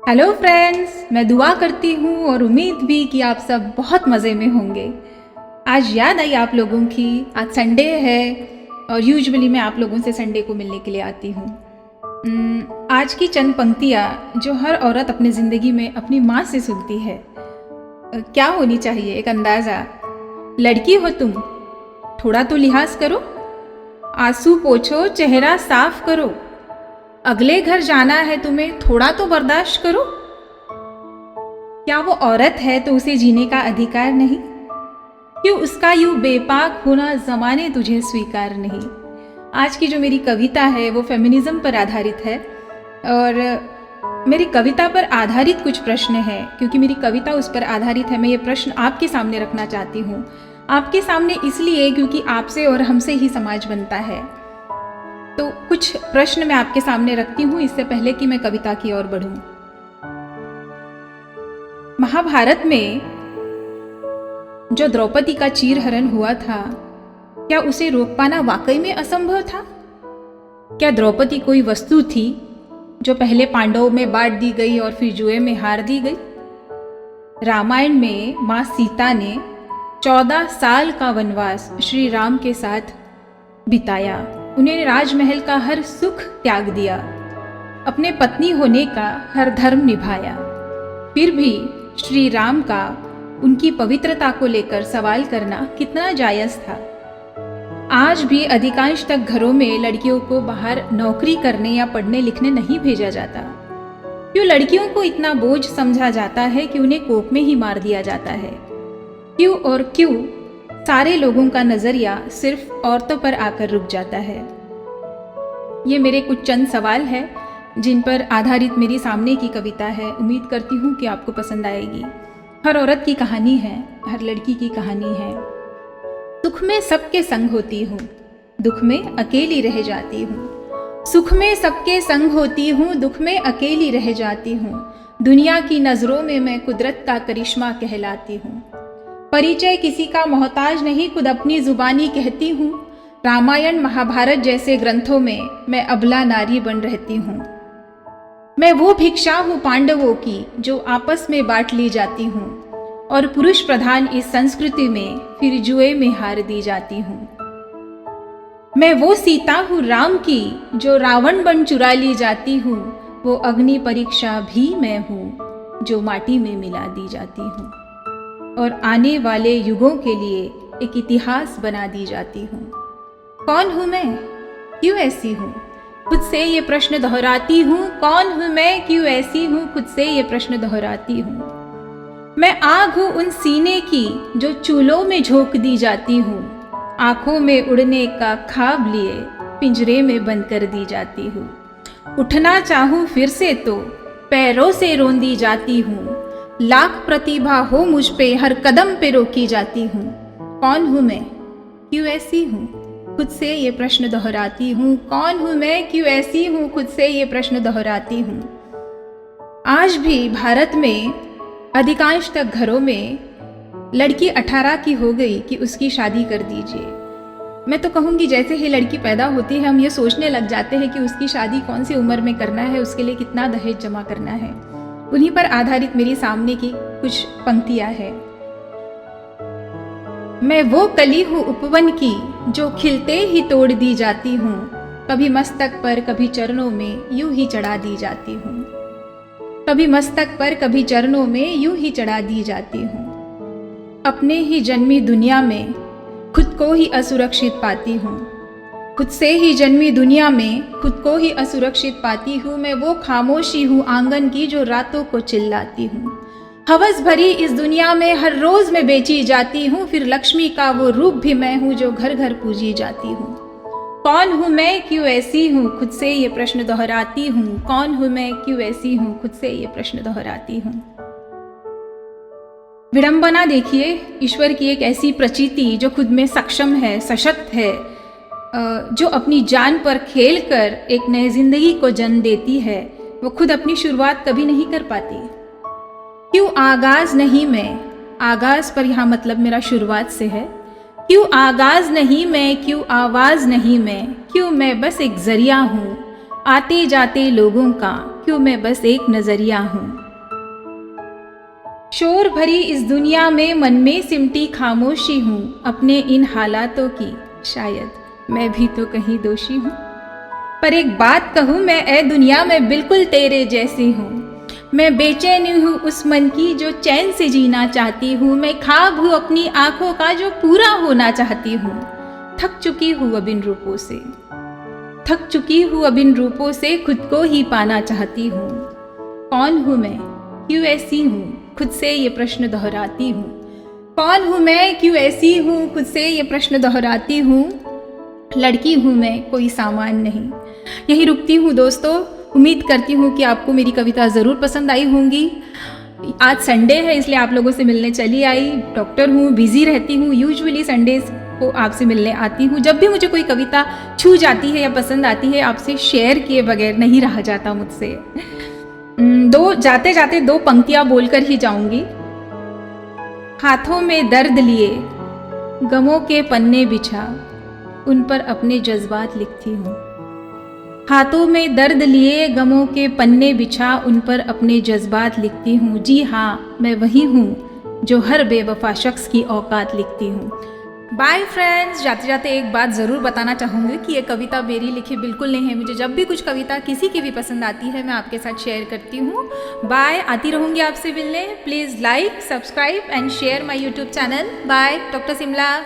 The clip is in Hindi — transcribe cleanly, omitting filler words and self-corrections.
हेलो फ्रेंड्स, मैं दुआ करती हूँ और उम्मीद भी कि आप सब बहुत मज़े में होंगे। आज याद आई आप लोगों की, आज संडे है और यूजुअली मैं आप लोगों से संडे को मिलने के लिए आती हूँ। आज की चंद पंक्तियाँ जो हर औरत अपनी ज़िंदगी में अपनी माँ से सुनती है। क्या होनी चाहिए एक अंदाज़ा। लड़की हो तुम, थोड़ा तो लिहाज करो, आंसू पोछो, चेहरा साफ करो, अगले घर जाना है तुम्हें, थोड़ा तो बर्दाश्त करो। क्या वो औरत है तो उसे जीने का अधिकार नहीं? क्यों उसका यूं बेपाक होना ज़माने तुझे स्वीकार नहीं? आज की जो मेरी कविता है वो फेमिनिज्म पर आधारित है और मेरी कविता पर आधारित कुछ प्रश्न हैं। क्योंकि मेरी कविता उस पर आधारित है, मैं ये प्रश्न आपके सामने रखना चाहती हूँ। आपके सामने इसलिए क्योंकि आपसे और हमसे ही समाज बनता है। तो कुछ प्रश्न मैं आपके सामने रखती हूँ इससे पहले कि मैं कविता की ओर बढ़ूं। महाभारत में जो द्रौपदी का चीरहरण हुआ था, क्या उसे रोक पाना वाकई में असंभव था? क्या द्रौपदी कोई वस्तु थी जो पहले पांडवों में बांट दी गई और फिर जुए में हार दी गई? रामायण में माँ सीता ने 14 साल का वनवास श्री राम के साथ बिताया। उन्हें राजमहल का हर सुख त्याग दिया, अपने पत्नी होने का हर धर्म निभाया। फिर भी श्री राम का उनकी पवित्रता को लेकर सवाल करना कितना जायज़ था? आज भी अधिकांश तक घरों में लड़कियों को बाहर नौकरी करने या पढ़ने लिखने नहीं भेजा जाता। क्यों लड़कियों को इतना बोझ समझा जाता है कि उन्हें कोख में ही मार दिया जाता है? क्यों और क्यों सारे लोगों का नज़रिया सिर्फ औरतों पर आकर रुक जाता है? ये मेरे कुछ चंद सवाल हैं जिन पर आधारित मेरी सामने की कविता है। उम्मीद करती हूँ कि आपको पसंद आएगी। हर औरत की कहानी है, हर लड़की की कहानी है। सुख में सबके संग होती हूँ, दुख में अकेली रह जाती हूँ। सुख में सबके संग होती हूँ, दुख में अकेली रह जाती हूँ। दुनिया की नज़रों में मैं कुदरत का करिश्मा कहलाती हूँ। परिचय किसी का मोहताज नहीं, खुद अपनी जुबानी कहती हूँ। रामायण महाभारत जैसे ग्रंथों में मैं अबला नारी बन रहती हूँ। मैं वो भिक्षा हूँ पांडवों की जो आपस में बांट ली जाती हूँ और पुरुष प्रधान इस संस्कृति में फिर जुए में हार दी जाती हूँ। मैं वो सीता हूँ राम की जो रावण बन चुरा ली जाती हूँ। वो अग्नि परीक्षा भी मैं हूँ जो माटी में मिला दी जाती हूँ और आने वाले युगों के लिए एक इतिहास बना दी जाती हूँ। कौन हूँ मैं, क्यों ऐसी हूँ, खुद से ये प्रश्न दोहराती हूँ। कौन हूँ मैं, क्यों ऐसी हूँ, खुद से ये प्रश्न दोहराती हूँ। मैं आग हूँ उन सीने की जो चूल्हों में झोंक दी जाती हूँ। आंखों में उड़ने का ख्वाब लिए पिंजरे में बंद कर दी जाती हूँ। उठना चाहूँ फिर से तो पैरों से रोंदी जाती हूँ। लाख प्रतिभा हो मुझ पे, हर कदम पे रोकी जाती हूँ। कौन हूँ मैं, क्यों ऐसी हूँ, खुद से ये प्रश्न दोहराती हूँ। कौन हूँ मैं, क्यों ऐसी हूँ, खुद से ये प्रश्न दोहराती हूँ। आज भी भारत में अधिकांश तक घरों में लड़की 18 की हो गई कि उसकी शादी कर दीजिए। मैं तो कहूँगी जैसे ही लड़की पैदा होती है हम ये सोचने लग जाते हैं कि उसकी शादी कौन सी उम्र में करना है, उसके लिए कितना दहेज जमा करना है। उन्हीं पर आधारित मेरी सामने की कुछ पंक्तियाँ हैं। मैं वो कली हूँ उपवन की जो खिलते ही तोड़ दी जाती हूँ। कभी मस्तक पर कभी चरणों में यूं ही चढ़ा दी जाती हूँ। कभी मस्तक पर कभी चरणों में यूं ही चढ़ा दी जाती हूँ। अपने ही जन्मी दुनिया में खुद को ही असुरक्षित पाती हूँ। खुद से ही जन्मी दुनिया में खुद को ही असुरक्षित पाती हूँ। मैं वो खामोशी हूँ आंगन की जो रातों को चिल्लाती हूँ। हवस भरी इस दुनिया में हर रोज मैं बेची जाती हूँ। फिर लक्ष्मी का वो रूप भी मैं हूँ जो घर घर पूजी जाती हूँ। कौन हूँ मैं, क्यों ऐसी हूँ, खुद से ये प्रश्न दोहराती हूँ। कौन हूँ मैं, क्यों ऐसी हूँ, खुद से ये प्रश्न दोहराती हूँ। विडंबना देखिए, ईश्वर की एक ऐसी प्रचिति जो खुद में सक्षम है, सशक्त है, जो अपनी जान पर खेल कर एक नई जिंदगी को जन्म देती है, वो खुद अपनी शुरुआत कभी नहीं कर पाती। क्यों आगाज नहीं मैं, आगाज पर यहाँ मतलब मेरा शुरुआत से है। क्यों आगाज नहीं मैं, क्यों आवाज नहीं मैं, क्यों मैं बस एक जरिया हूँ आते जाते लोगों का क्यों मैं बस एक नजरिया हूँ। शोर भरी इस दुनिया में मन में सिमटी खामोशी हूँ, अपने इन हालातों की शायद मैं भी तो कहीं दोषी हूँ। पर एक बात कहूँ मैं, ए दुनिया मैं बिल्कुल तेरे जैसी हूँ। मैं बेचैनी हूँ उस मन की जो चैन से जीना चाहती हूँ। मैं ख्वाब हूँ अपनी आंखों का जो पूरा होना चाहती हूँ। थक चुकी हूँ अब इन रूपों से, थक चुकी हूँ अब इन रूपों से, खुद को ही पाना चाहती हूँ। कौन हूँ मैं, क्यों ऐसी हूँ, खुद से ये प्रश्न दोहराती हूँ। कौन हूँ मैं, क्यों ऐसी हूँ, खुद से ये प्रश्न दोहराती हूँ। लड़की हूँ मैं, कोई सामान नहीं। यही रुकती हूँ दोस्तों। उम्मीद करती हूँ कि आपको मेरी कविता ज़रूर पसंद आई होंगी। आज संडे है इसलिए आप लोगों से मिलने चली आई। डॉक्टर हूँ, बिज़ी रहती हूँ, यूजुअली संडेज़ को आपसे मिलने आती हूँ। जब भी मुझे कोई कविता छू जाती है या पसंद आती है, आपसे शेयर किए बगैर नहीं रहा जाता मुझसे। जाते जाते दो पंक्तियाँ बोलकर ही जाऊँगी। हाथों में दर्द लिए गमों के पन्ने बिछा, उन पर अपने जज्बात लिखती हूँ। हाथों में दर्द लिए गमों के पन्ने बिछा, उन पर अपने जज्बात लिखती हूँ। जी हाँ, मैं वही हूँ जो हर बेवफा शख्स की औकात लिखती हूँ। Bye friends. जाते जाते एक बात ज़रूर बताना चाहूँगी कि ये कविता मेरी लिखी बिल्कुल नहीं है। मुझे जब भी कुछ कविता किसी की भी पसंद आती है मैं आपके साथ शेयर करती हूँ। बाय। आती रहूँगी आपसे मिलने। Please like, subscribe and share my YouTube channel. Bye. Doctor Simla.